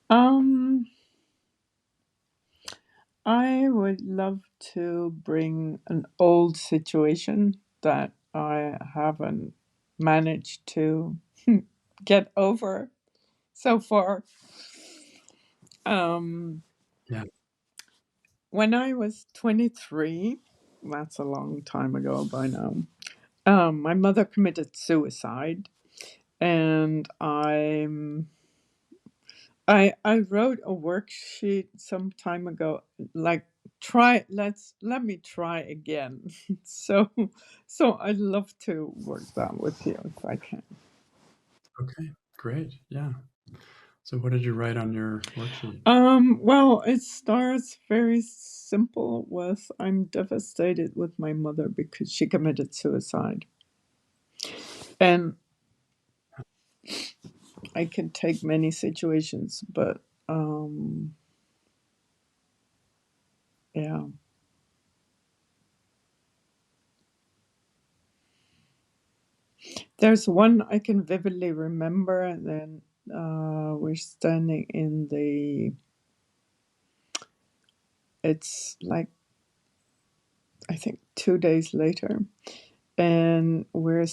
Um, I would love to bring an old situation that I haven't managed to get over so far. Um, Yeah. when I was 23, that's a long time ago by now, my mother committed suicide, and I wrote a worksheet some time ago, like let me try again. so I'd love to work that with you if I can. Okay. Great. Yeah. So, what did you write on your worksheet? Well, it starts very simple with I'm devastated with my mother because she committed suicide. And I can take many situations, but yeah. There's one I can vividly remember, and then we're standing in the. It's like I think 2 days later, and we're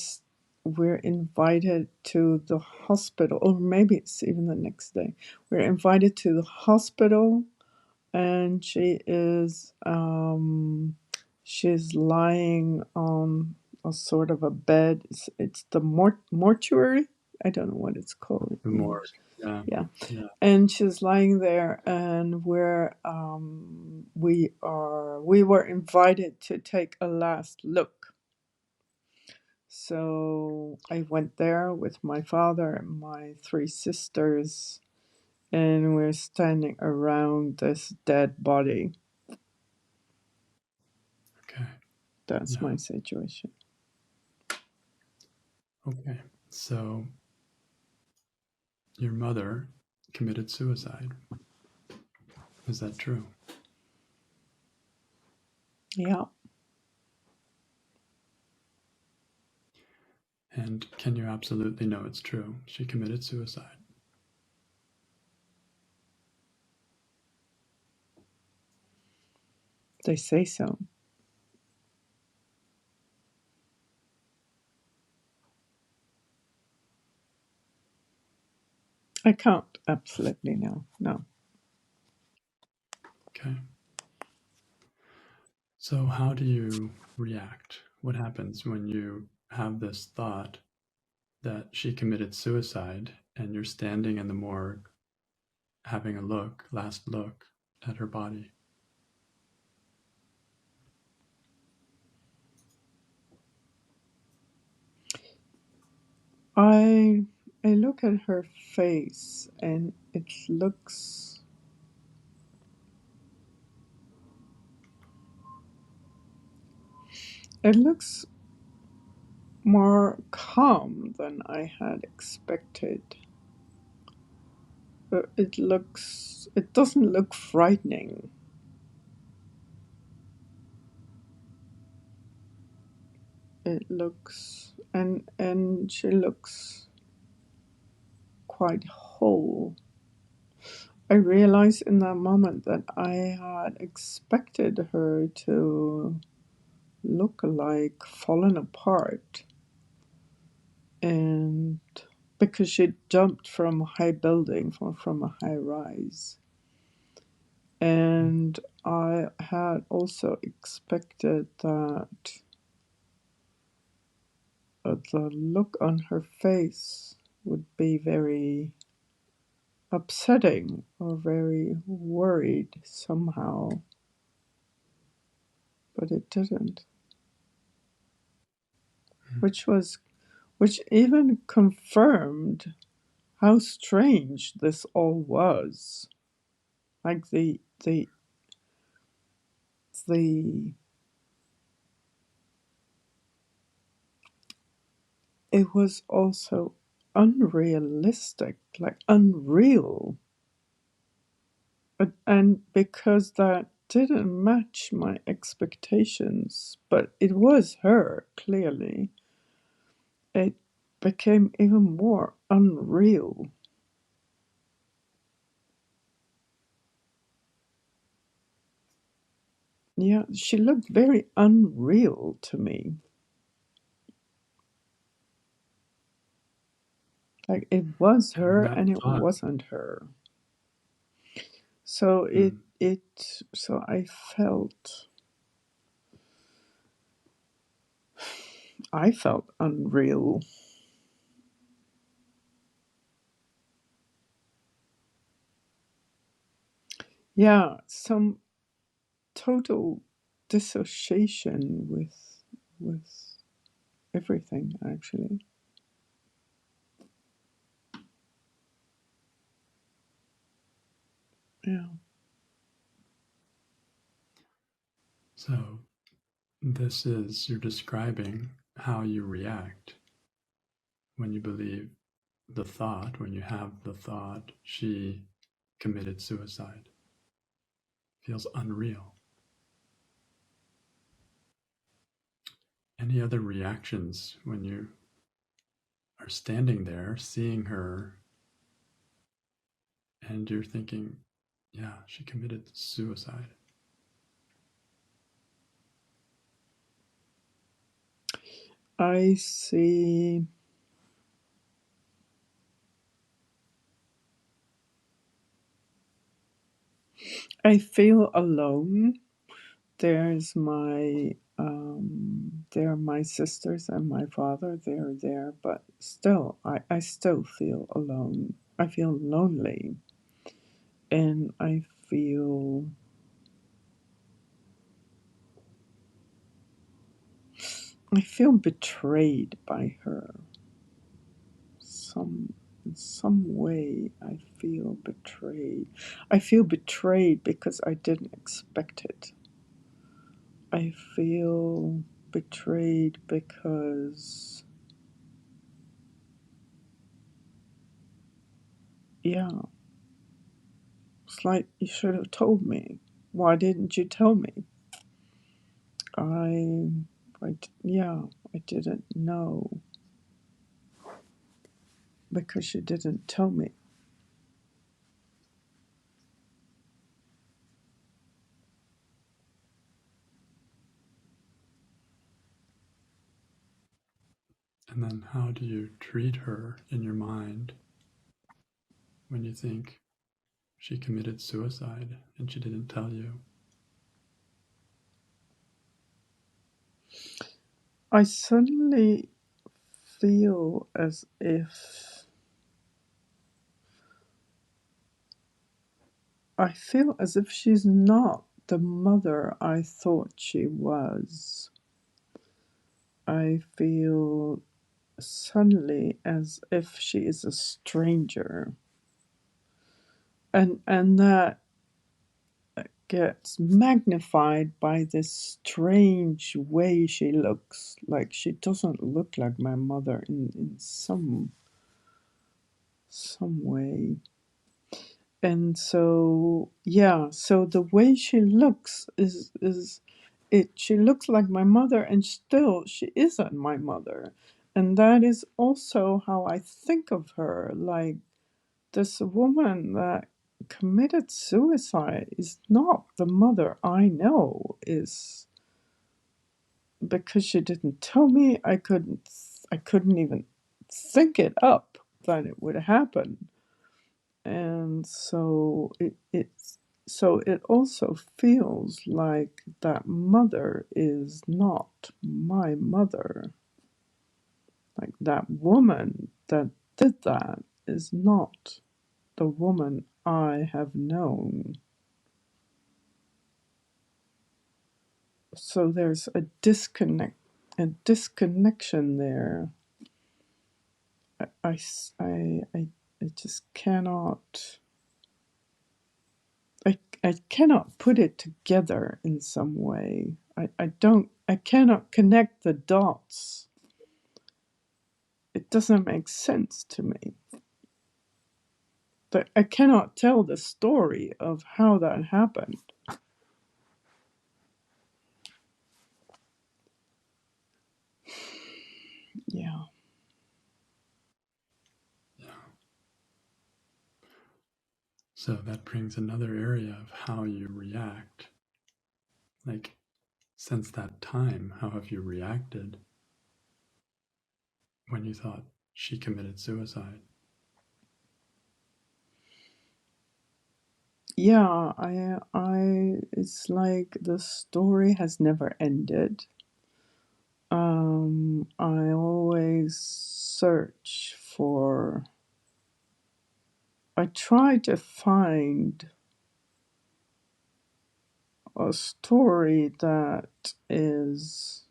invited to the hospital, or maybe it's even the next day. We're invited to the hospital, and she's lying on a sort of a bed. It's the mortuary. I don't know what it's called The in English. morgue. Yeah. Yeah, Yeah. and she's lying there, and we were invited to take a last look. So I went there with my father and my three sisters, and we're standing around this dead body. Okay. That's Yeah. my situation. Okay. So, your mother committed suicide. Is that true? Yeah, And can you absolutely know it's true? She committed suicide. they say so. I can't absolutely know. No. Okay. So, how do you react? What happens when you have this thought that she committed suicide and you're standing in the morgue having a last look at her body? I I look at her face, and it looks more calm than I had expected. It doesn't look frightening. It looks and she looks quite whole. I realized in that moment that I had expected her to look like fallen apart, and because she jumped from a high building, from a high rise. And I had also expected that the look on her face would be very upsetting or very worried somehow, but it didn't, which was which even confirmed how strange this all was. Like the it was also unrealistic, like unreal. And because that didn't match my expectations, but it was her, clearly, it became even more unreal. Yeah, she looked very unreal to me. Like it was And her that and it thought, wasn't her. So mm, so I felt unreal. Yeah, some total dissociation with everything actually. Yeah. so this is, you're describing how you react when you believe the thought, when you have the thought, she committed suicide. Feels unreal. Any other reactions when you are standing there seeing her and you're thinking, yeah, she committed suicide? I see. I feel alone. There's my there are my sisters and my father. They're there, but still, I still feel alone. I feel lonely, and I feel betrayed by her. In some way, I feel betrayed. I feel betrayed because I didn't expect it. I feel betrayed because, yeah, it's like you should have told me. Why didn't you tell me? I, yeah, I didn't know because you didn't tell me. And then how do you treat her in your mind when you think she committed suicide and she didn't tell you? I suddenly feel as if she's not the mother I thought she was. I feel suddenly as if she is a stranger. And that gets magnified by this strange way she looks. Like she doesn't look like my mother in some way. And so yeah, so the way she looks is it she looks like my mother and still she isn't my mother. And that is also how I think of her. Like this woman that committed suicide is not the mother I know. Is because she didn't tell me. I couldn't even think it up that it would happen. And so it also feels like that mother is not my mother. Like that woman that did that is not the woman I have known. So there's a disconnection there. I, I just cannot. I cannot put it together in some way. I cannot connect the dots. It doesn't make sense to me. But I cannot tell the story of how that happened. Yeah. Yeah. So that brings another area of how you react Like, since that time, how have you reacted when you thought she committed suicide? Yeah, it's like the story has never ended. I always search for, I try to find a story that is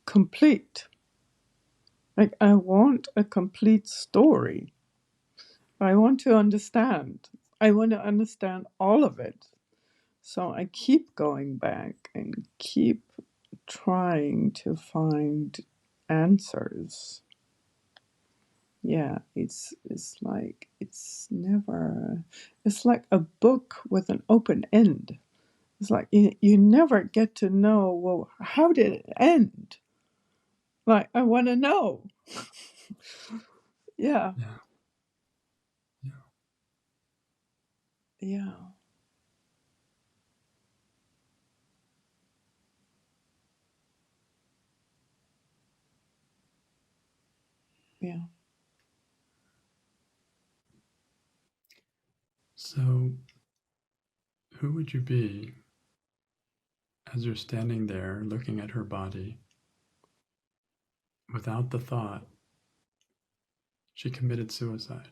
complete. Like, I want a complete story. I want to understand. I want to understand all of it. So I keep going back and keep trying to find answers. Yeah, it's never, it's like a book with an open end. It's like you never get to know, well, how did it end? Like, I want to know. Yeah, Yeah, yeah. yeah, yeah. So, who would you be as you're standing there looking at her body without the thought she committed suicide?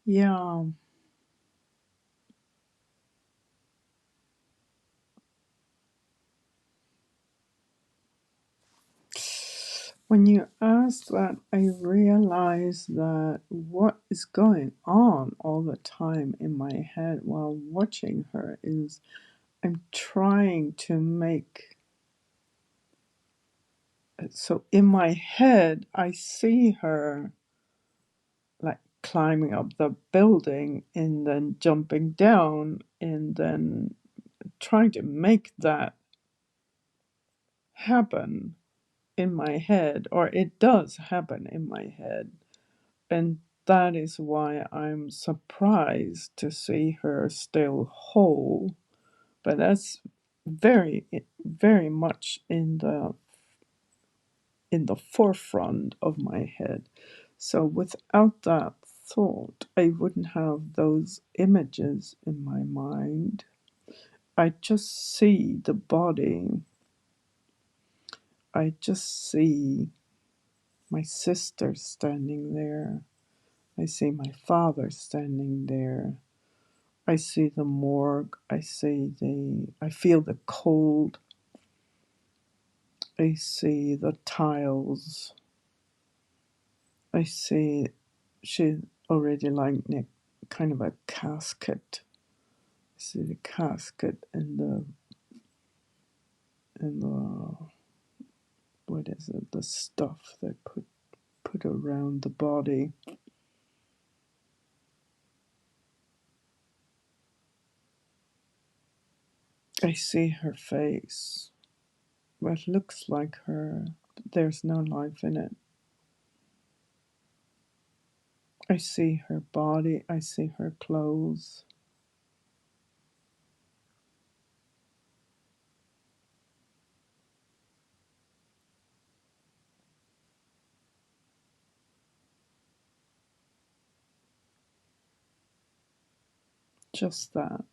Yeah. When you ask that, I realize that what is going on all the time in my head while watching her is I'm trying to make, so in my head, I see her like climbing up the building and then jumping down and then trying to make that happen in my head, or it does happen in my head. And that is why I'm surprised to see her still whole. But that's very, very much in the forefront of my head. So without that thought, I wouldn't have those images in my mind. I just see the body. I just see my sister standing there. I see my father standing there. I see the morgue. I feel the cold. I see the tiles. I see she already like in a kind of a casket. I see the casket and the what is it? The stuff they put around the body. I see her face. What looks like her. There's no life in it. I see her body. I see her clothes. Just that.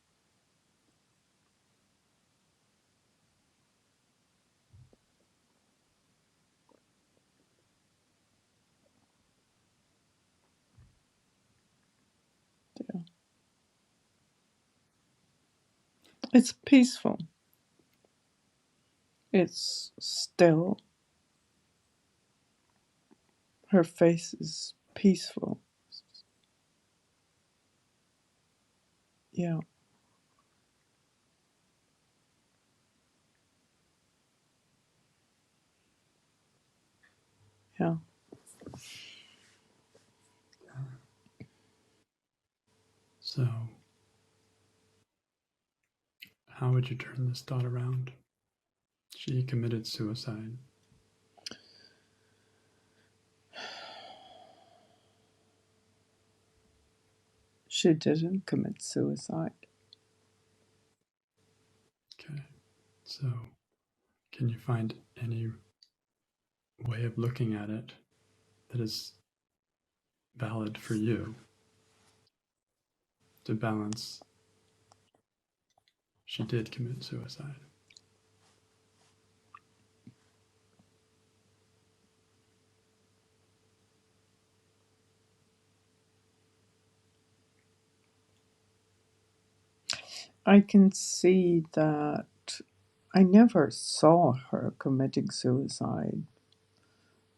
It's peaceful. It's still. Her face is peaceful. Yeah, yeah. So, how would you turn this thought around? She committed suicide. She didn't commit suicide. Okay. So, can you find any way of looking at it that is valid for you to balance she did commit suicide? I can see that I never saw her committing suicide.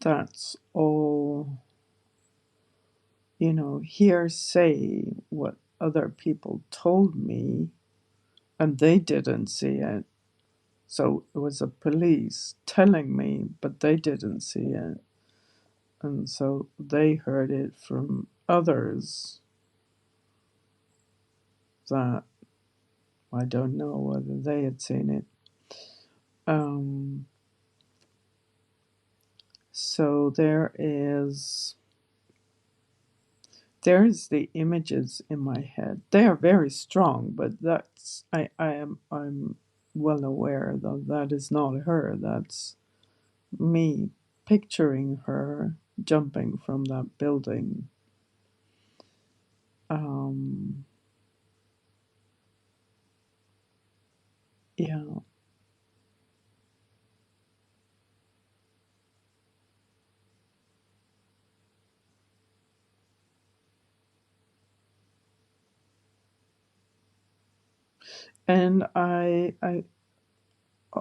That's all, hearsay, what other people told me, and they didn't see it. So it was the police telling me, but they didn't see it. And so they heard it from others that I don't know whether they had seen it. Um, so there's the images in my head. They are very strong, but I'm well aware that that is not her. That's me picturing her jumping from that building. Um, yeah, and I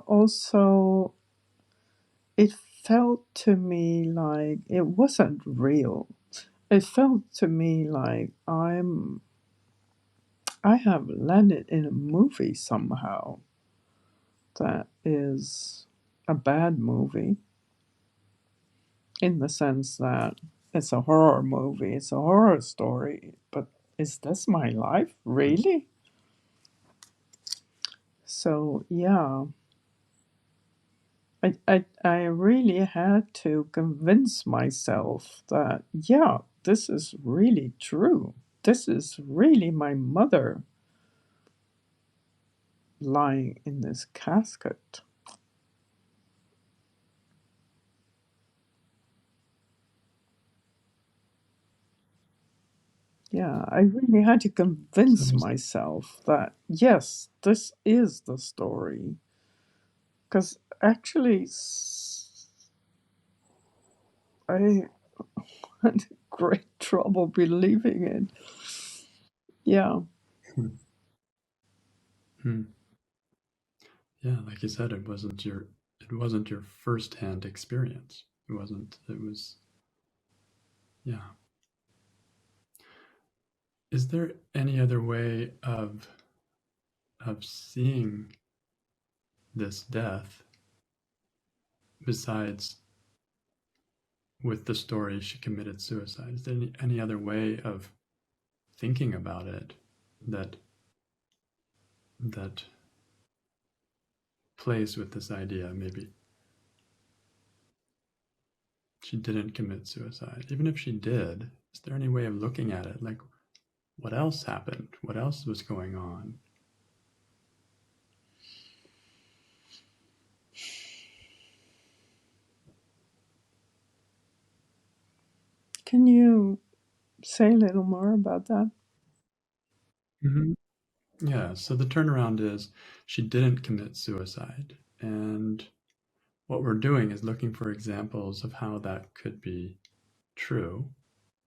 also, it felt to me like it wasn't real. It felt to me like I have landed in a movie somehow that is a bad movie in the sense that it's a horror movie, it's a horror story, but is this my life really? So yeah, I really had to convince myself that yeah, this is really true. This is really my mother lying in this casket. Yeah, I really had to So, convince myself that yes, this is the story. Because actually, I had great trouble believing it. Yeah, hmm, hmm. Yeah, like you said, it wasn't your firsthand experience. It wasn't. It was. Yeah. Is there any other way of seeing this death besides with the story she committed suicide? Is there any other way of thinking about it that that plays with this idea? Maybe she didn't commit suicide. Even if she did, is there any way of looking at it? Like, what else happened? What else was going on? can you say a little more about that? Mhm. Yeah, so the turnaround is she didn't commit suicide. And what we're doing is looking for examples of how that could be true.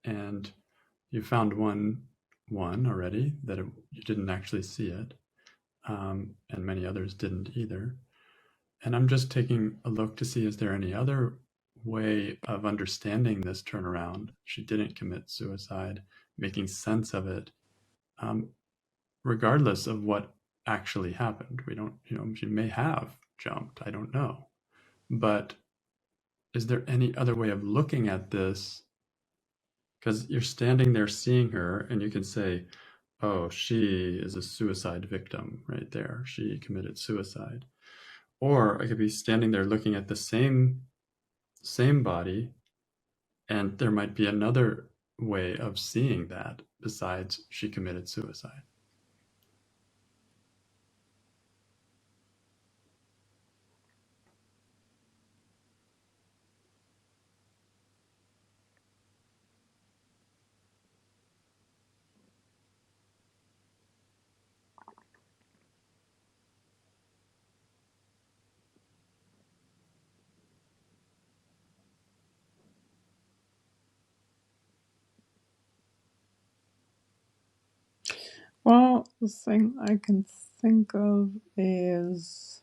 And you found one already that you didn't actually see it. and many others didn't either. And I'm just taking a look to see, is there any other way of understanding this turnaround? She didn't commit suicide, making sense of it, um, regardless of what actually happened. We don't, she may have jumped, I don't know. But is there any other way of looking at this? Because you're standing there seeing her, and you can say, oh, she is a suicide victim right there. She committed suicide. Or I could be standing there looking at the same body, and there might be another way of seeing that besides she committed suicide. Well, the thing I can think of is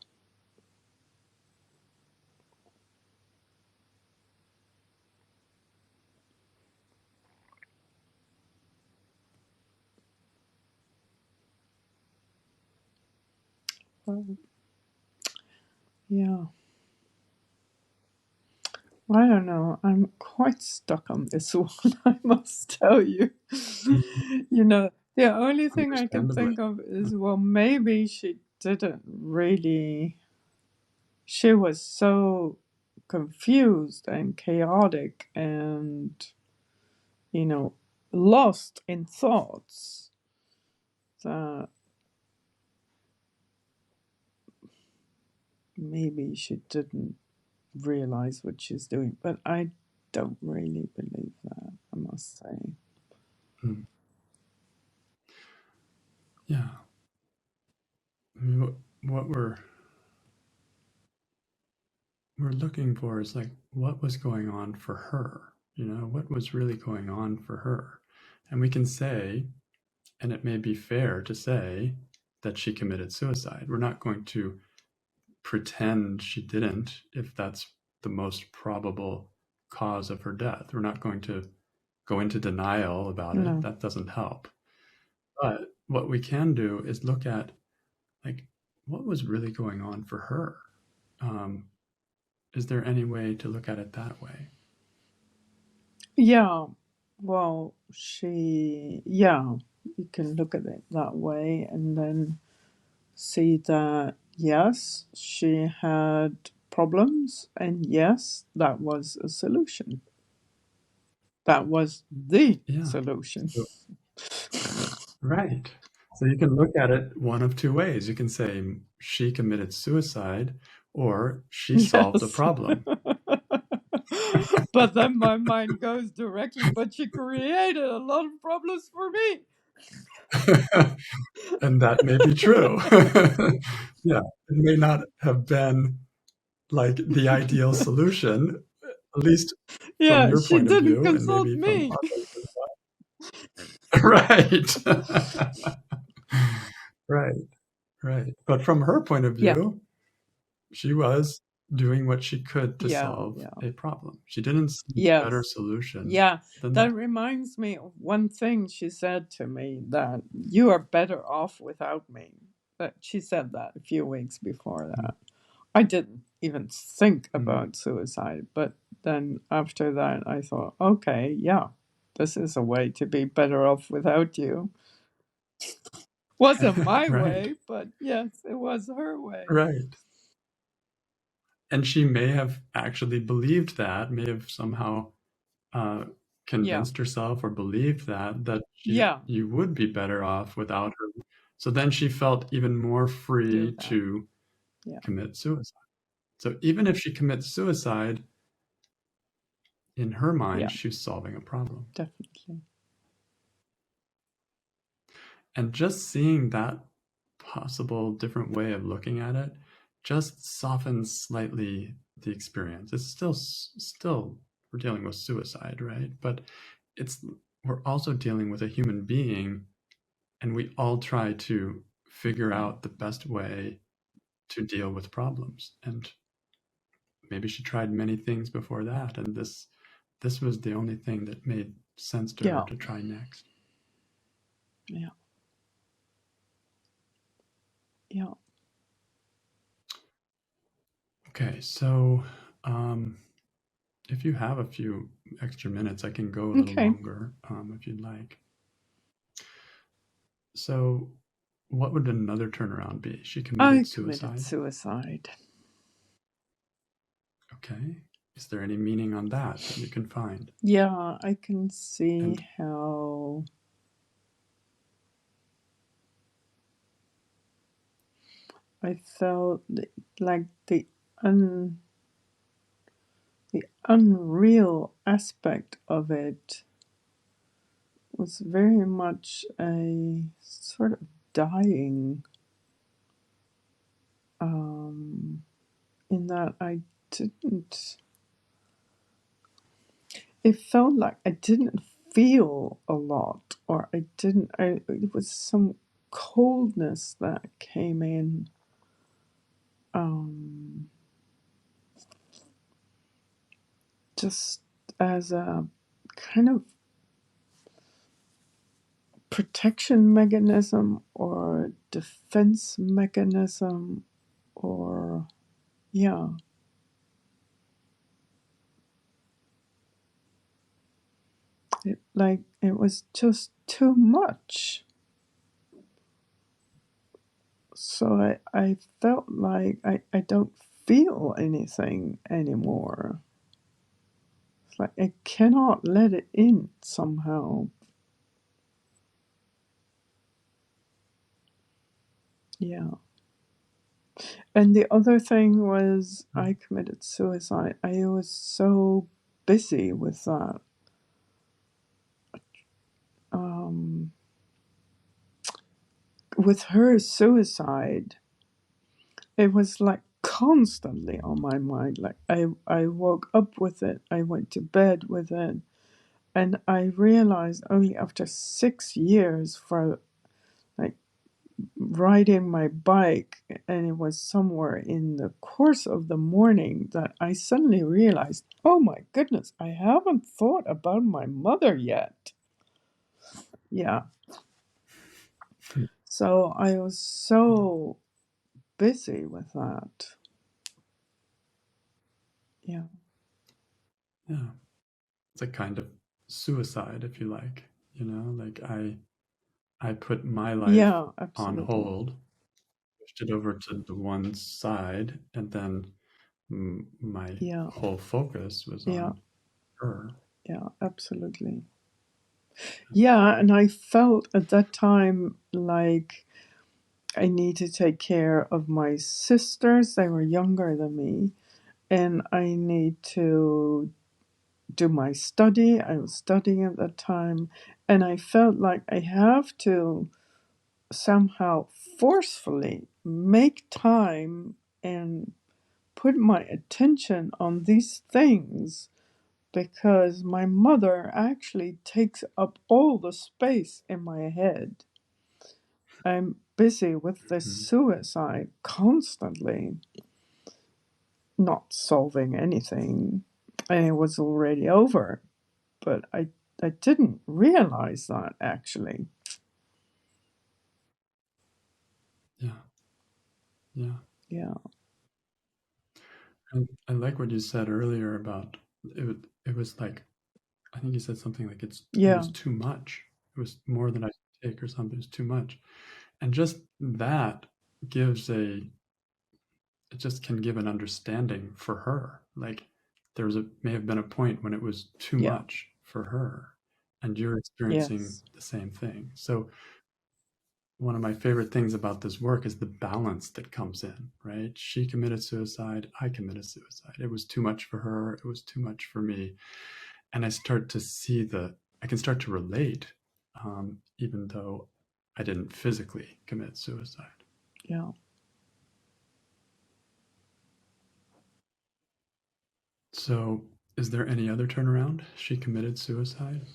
yeah. I don't know. I'm quite stuck on this one, I must tell you. You know, the only thing I can Understandably. think of is, well, maybe she didn't really. She was so confused and chaotic and, you know, lost in thoughts that maybe she didn't realize what she's doing. But I don't really believe that, I must say. Mm. Yeah. I mean, what we're looking for is like, what was going on for her? What was really going on for her? And we can say, and it may be fair to say, that she committed suicide. We're not going to pretend she didn't if that's the most probable cause of her death. We're not going to go into denial about it. No. That doesn't help. But what we can do is look at, like, what was really going on for her. Um, is there any way to look at it that way? Yeah, well, yeah, you can look at it that way and then see that, yes, she had problems, and yes, that was a solution. That was the Yeah. solution. So, right. So you can look at it one of two ways. You can say she committed suicide or she solved a Yes. problem. But then my mind goes directly, but she created a lot of problems for me. And that may be true. Yeah, it may not have been like the ideal solution, at least from Yeah, your she point of didn't view, and consult maybe from me. others as well. Right. Right, right. But from her point of Yeah, view, she was doing what she could to yeah, solve yeah. a problem. She didn't see a better Yes. solution Yeah, than that that. reminds me of one thing she said to me, that you are better off without me. That she said that a few weeks before Mm, that. I didn't even think mm. about suicide, but then after that I thought, okay, yeah, this is a way to be better off without you. Wasn't my Right, way, but yes, it was her way. right. And she may have actually believed that, may have somehow uh, Yeah, convinced herself or believed that yeah, you would be better off without her. So then she felt even more do free that. to Yeah, commit suicide. So even if she commits suicide, in her mind, yeah, she's solving a problem. definitely. And just seeing that possible different way of looking at it just softens slightly the experience. It's still we're dealing with suicide, right? But it's we're also dealing with a human being, and we all try to figure out the best way to deal with problems. And maybe she tried many things before that, and this was the only thing that made sense to her Yeah. to try next. Yeah. Yeah. Okay, so if you have a few extra minutes, I can go a little Okay. longer if you'd like. So, what would another turnaround be? She committed I committed suicide. suicide. Okay. Is there any meaning on that that you can find? Yeah, I can see And how I felt like the unreal aspect of it was very much a sort of dying, in that I didn't, it felt like I didn't feel a lot, or it was some coldness that came in, um, just as a kind of protection mechanism or defense mechanism, or yeah, it was just too much. So I felt like I don't feel anything anymore. It's like I cannot let it in somehow. Yeah. And the other thing was I committed suicide. I was so busy with that. Um, with her suicide, it was like constantly on my mind. Like I woke up with it, I went to bed with it, and I realized only after 6 years for like riding my bike, and it was somewhere in the course of the morning that I suddenly realized, oh my goodness, I haven't thought about my mother yet. Yeah. So I was so busy with that. Yeah. yeah, it's a kind of suicide, if you like. Like I put my life Yeah, on absolutely. hold, pushed it over to the one side, and then my Yeah. whole focus was Yeah. on her. Yeah, absolutely. Yeah, and I felt at that time like I need to take care of my sisters. They were younger than me. And I need to do my study. I was studying at that time. And I felt like I have to somehow forcefully make time and put my attention on these things, because my mother actually takes up all the space in my head. I'm busy with the Mhm. suicide constantly, not solving anything, and it was already over. But I didn't realize that actually. Yeah, yeah. Yeah, And I like what you said earlier about it was like, I think you said something like it yeah, was too much. It was more than I could take or something. It was too much. And just that gives a it just can give an understanding for her. Like may have been a point when it was too yeah, much for her, and you're experiencing yes, the same thing. So one of my favorite things about this work is the balance that comes in, right? She committed suicide, I committed suicide. It was too much for her, it was too much for me. And I can start to relate, even though I didn't physically commit suicide. yeah. So, is there any other turnaround? She committed suicide?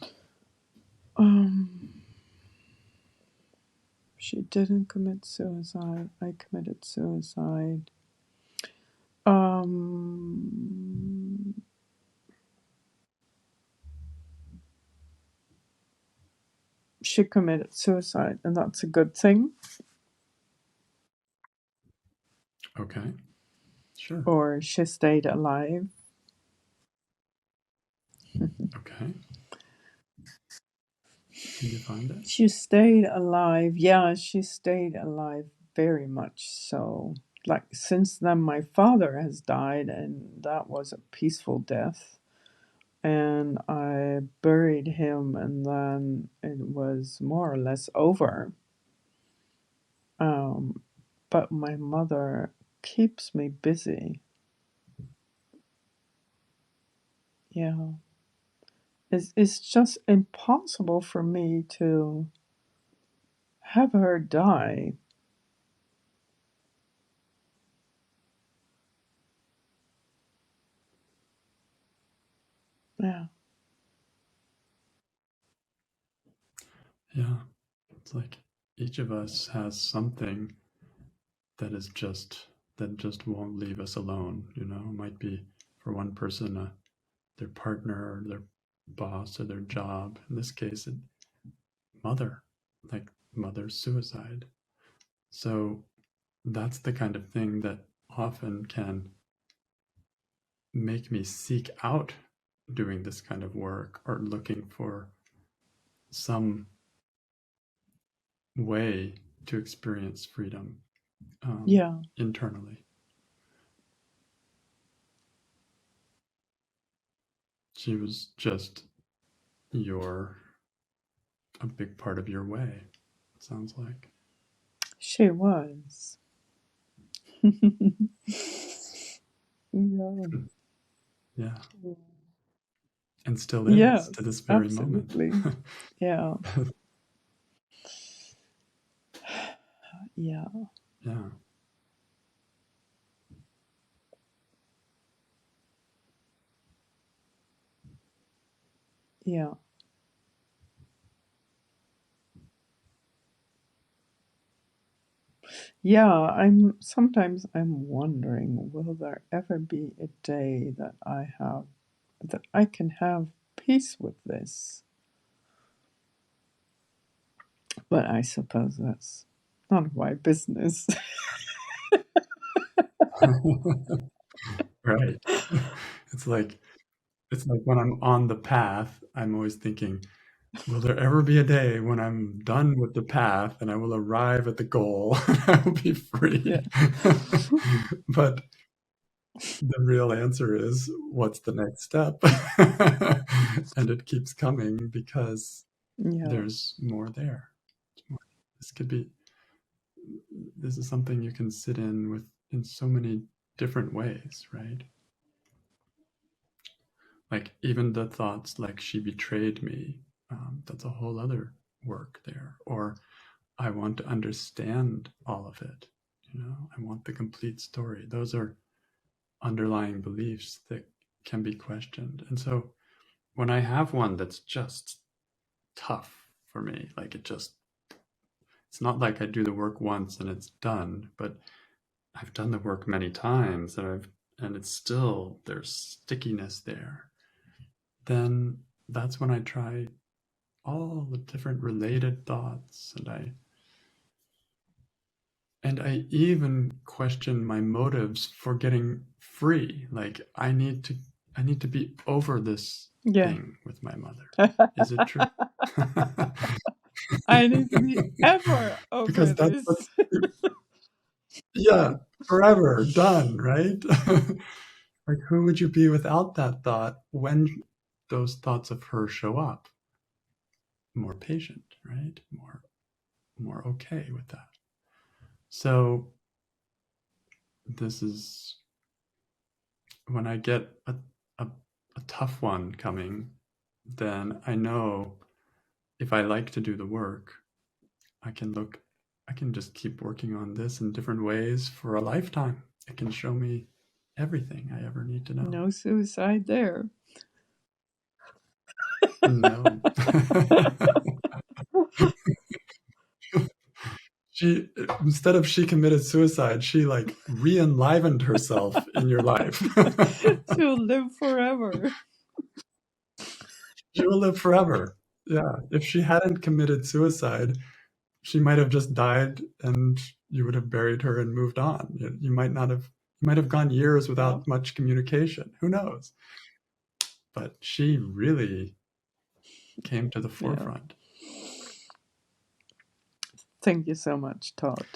Um, She didn't commit suicide. I committed suicide. Um, she committed suicide, and that's a good thing. Okay. Sure. Or she stayed alive. Okay. Can you find it? She stayed alive. Yeah, she stayed alive very much so. Like, since then, my father has died, and that was a peaceful death. And I buried him, and then it was more or less over. Um, but my mother keeps me busy. Yeah. It's just impossible for me to have her die. Yeah. Yeah. It's like each of us has something that is just that just won't leave us alone. You know, it might be for one person their partner or their boss or their job. In this case, mother, like mother suicide. So that's the kind of thing that often can make me seek out doing this kind of work or looking for some way to experience freedom Yeah. internally. She was just your a big part of your way. It sounds like. She was. Yeah. Yeah, and still is to Yes, this very moment. absolutely. Yeah. Yeah. Yeah, Yeah. Yeah, I'm wondering, will there ever be a day that I can have peace with this? But I suppose that's none of my business. right. It's like it's like when I'm on the path, I'm always thinking, will there ever be a day when I'm done with the path and I will arrive at the goal and I will be Yeah. free? But the real answer is, what's the next step? And it keeps coming because Yeah. there's more there. This could be, this is something you can sit in with in so many different ways, right? Like even the thoughts like she betrayed me, that's a whole other work there. Or I want to understand all of it. You know, I want the complete story. Those are underlying beliefs that can be questioned. And so when I have one that's just tough for me, like it's not like I do the work once and it's done, but I've done the work many times and it's still, there's stickiness there, then that's when I try all the different related thoughts and I even question my motives for getting free. Like I need to be over this Yeah. thing with my mother. Is it true? I need to be ever over Because that's what, this. yeah, forever done, right? Like who would you be without that thought when those thoughts of her show up? More patient, right? More okay with that. So this is when I get a, a tough one coming, then I know if I like to do the work, I can look, I can just keep working on this in different ways for a lifetime. It can show me everything I ever need to know. No suicide there. No. instead of she committed suicide, she like re-enlivened herself in your life. She'll live forever. She will live forever. Yeah. If she hadn't committed suicide, she might have just died and you would have buried her and moved on. You might not have, you might have gone years without Yeah. much communication. Who knows? But she really came to the Yeah. forefront. Thank you so much, Todd.